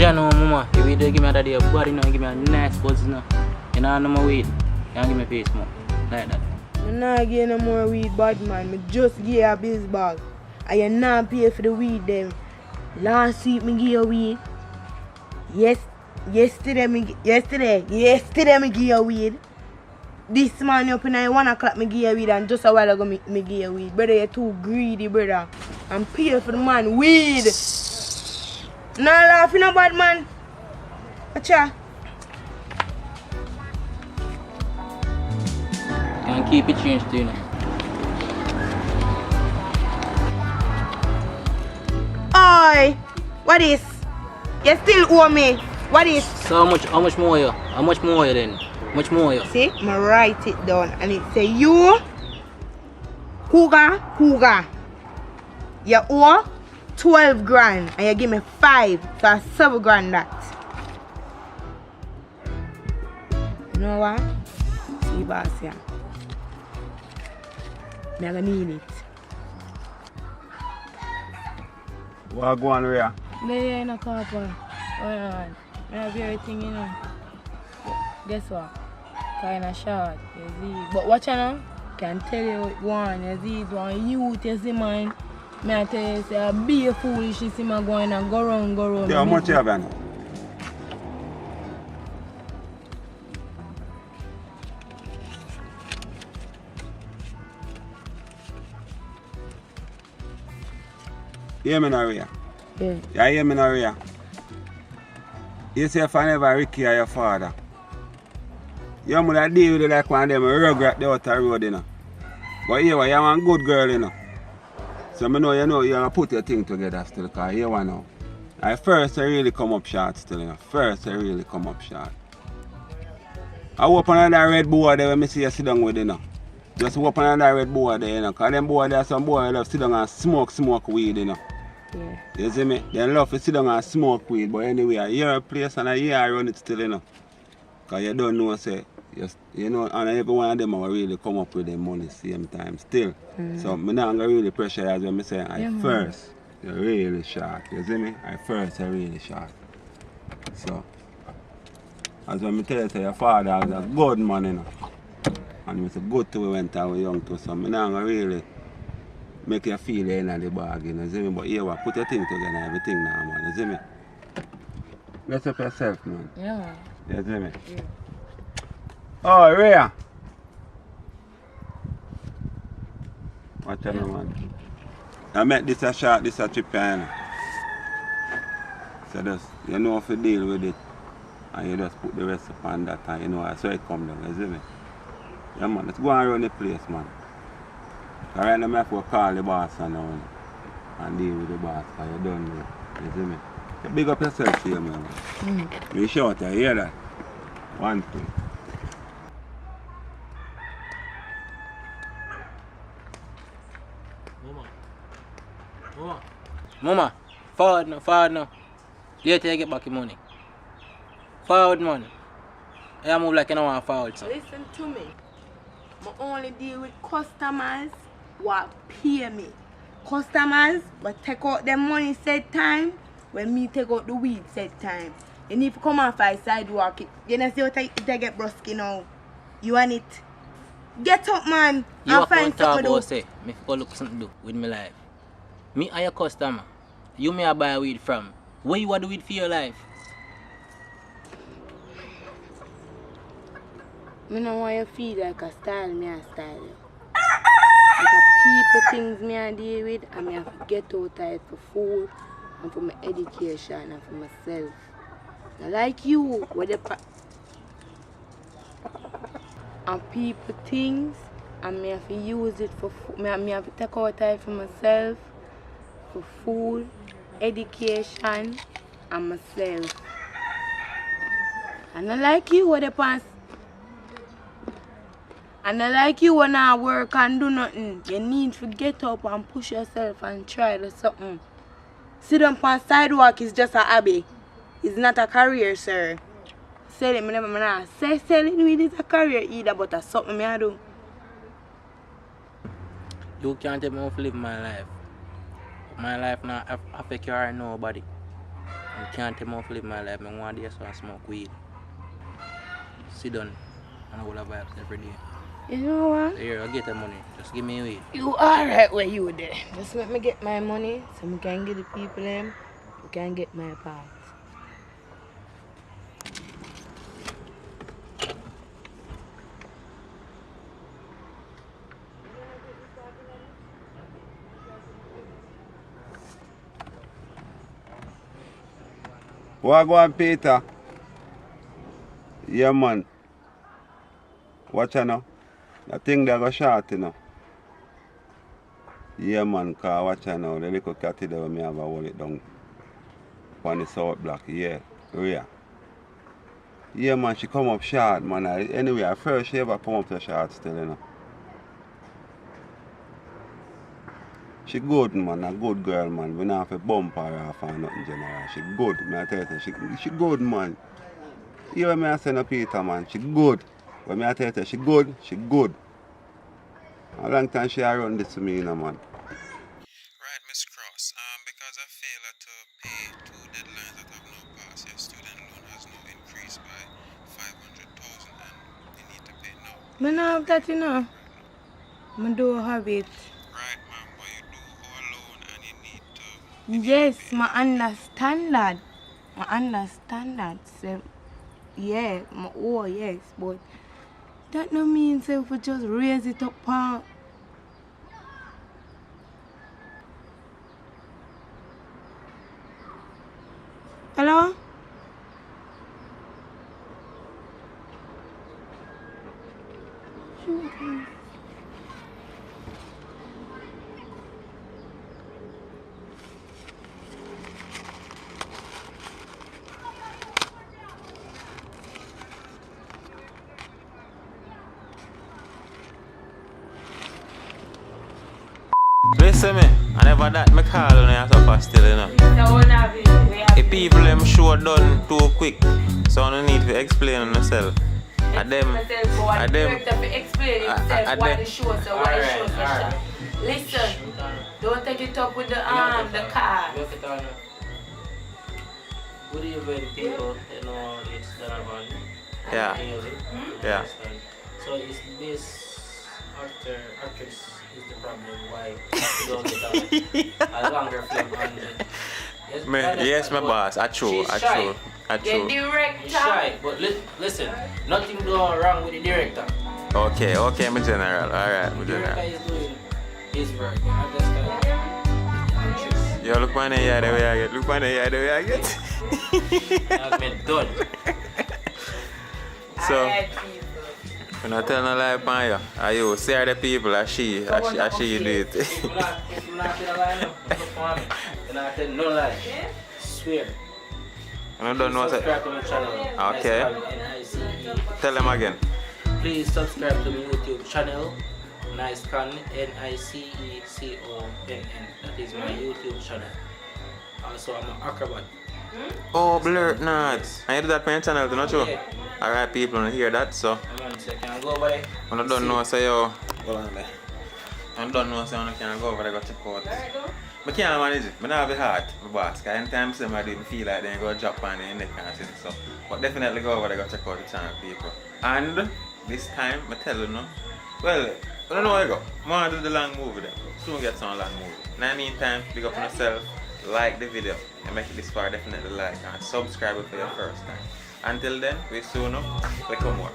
Yeah, no, mama. If you do give me that day body, now give me a nice buzz, now. You know, no more weed. You can give me face more. Like that. I'm not getting no more weed, bad man. I just give you a biz bag. And you not pay for the weed, them. Last week, me give you weed. Yesterday, me give you weed. This morning up in 1 o'clock, me give you weed, and just a while ago, me give you weed. Brother, you're too greedy, brother. I'm paying for the man weed. Not laughing about man. Watcha. You can keep it changed, you know. Oi, what is? You still owe me. What is? So how much more you? How much more you then? How much more you? See, I write it down and it say you, Huga. You owe 12 grand and you give me 5, so that's 7 grand that. You know what? See, boss, yeah. I'm gonna need it. What go on where? There in a car park. Oh, yeah. I have everything, you know. Guess what? Kinda short, you see. But watch out now. Can tell you one, you see, it's one youth, you see, man. I tell you, say, be a foolish, you see, man, going and go round. Yeah, how much you have, man? Hear me now, Ria? Yeah. You hear me now, Ria? You say if I never Ricky or your father, you must deal with it like one of them regret the outer road, you know. But here, you're one good girl, you know. So I know you have to put your thing together still, because here one now. At first I really come up short still, you know. I hope on that red board there when I see you sit down with, you know. Just hope on that red board there, you know. Because them board there, some boy love sit down and smoke weed, you know. Yeah. You see me? They love to sit down and smoke weed, but anyway, I hear a place and I hear I run it still, you know. Because you don't know, say, you know, and every one of them will really come up with their money same time still. So I'm not going to really pressure as when I say, first, you're really short. You see me? You're really short. So, as when I tell you, say, your father was a good man, you know. And he was good to we went out young too, so I'm not going to really make you feel the end of the bargain, you see me? But here, put your thing together, everything now, man, you see me? Mess up yourself, man. Yeah. You see me? Yeah. Oh, Rhea! Watch out, man. I met this a shot, this a trip, you know. So just, you know if you deal with it, and you just put the rest upon that, and you know, that's how it come down, you see me? Yeah, man, let's go and run the place, man. Right now, I have to call the boss and deal with the boss, because you don't know. You see me? You big up yourself here, man. You short, you hear that? 1, 2. Mama, forward now. Later you get back your money. Forward, man. I move like you don't want forward, so. Listen to me. I only deal with customers who pay me. Customers but take out their money set time when me take out the weed set time. You need to come off a sidewalk. You know see what I get brusky now. You want it? Get up, man. You and find something to do. say, me go look something to do with my life. Me are your customer. You may buy weed from. What you want to do weed for your life? I don't want you to feel like a style, me a style you. Like a people things me I deal with, and me have to get out of it for food and for my education and for myself. Now, like you, with the and people things, and me have to use it for food. Me have to take out of it for myself, for food, education, and myself. And I like you with the pants. And I like you when I work and do nothing. You need to get up and push yourself and try to something. Sit down on sidewalk is just a hobby. It's not a career, sir. Selling me never man. Say selling weed is a career either, but it's something me I do. You can't tell me how to live my life. My life not affect you or nobody. I can't tell me to live my life. I want to just smoke weed. Sit down and I will have vibes every day. You know what? So here, I'll get the money. Just give me weed. You alright where you there. Just let me get my money so we can get the people them. We can get my parts. What go on, Peter? Yeah, man. Watch out now. The thing they go short, you know. Yeah, man, cause watch out now. The little catty there, me have a hold it down on the south block. Yeah, Rhea. Yeah, man, she come up short, man. Anyway, at first she ever come up to short still, you know. She good, man, a good girl, man. We not have to bump her off or nothing general. She good, me I tell you, she good, man. You hear me I say no Peter, man, she good. When me I tell you, she good, she good. A long time she a run this to me, you know, man. Right, Miss Cross. Because I failed to pay 2 deadlines that have now passed, your student loan has now increased by 500,000 and you need to pay now. Me not have that, you know. Me don't have it. Right, ma'am, but you do owe a loan and you need to. Yes, I understand that. I understand that. So, yeah, yes, but that no means if we just raise it up. Hello? Listen me, I never that me call on you so still, you know. If people them show done too quick, so I don't need to explain myself. And them, explain yourself why the show so why the show so short. Listen, don't take it up with the car. Good evening, people. You know, it's Donovan. Yeah. Yeah. So it's this actress is the problem why you don't get a longer film on it. Yes, my boss. I true. The director. He's shy, but listen, nothing going wrong with the director. Okay, my general. Alright, my The director general. is doing his work. You understand? Actress. Yo, look on the yard the way I get. Look on the yard the way I get. Has been done. So, when I tell no lie upon you, are you see her the people, or she do it. If you not tell a lie, look for me. You not tell no lie. Swear. I don't know what Subscribe to my channel. Okay. NICE. Tell them again. Please subscribe to my YouTube channel. NiceCon, NICECONN. That is my YouTube channel. Also, I'm an acrobat. Oh, blur nuts. I do that for your channel, not you? Yeah. Alright, people, don't hear that, so. So can I go over there? I don't know, say yo. Hold on there. I don't know, say I can go over there, go check out. I can't manage it. I don't have it hard, my boss. Because anytime somebody feel like they go drop on the neck and things, so. But definitely go over there, go check out the channel, people. And this time, I tell you no. Well, I don't know where I go. I want to do the long movie then. Soon get some long movie. In the meantime, big up on yourself, like the video, and make it this far, definitely like and subscribe for your first time. Until then, we soon up, like more.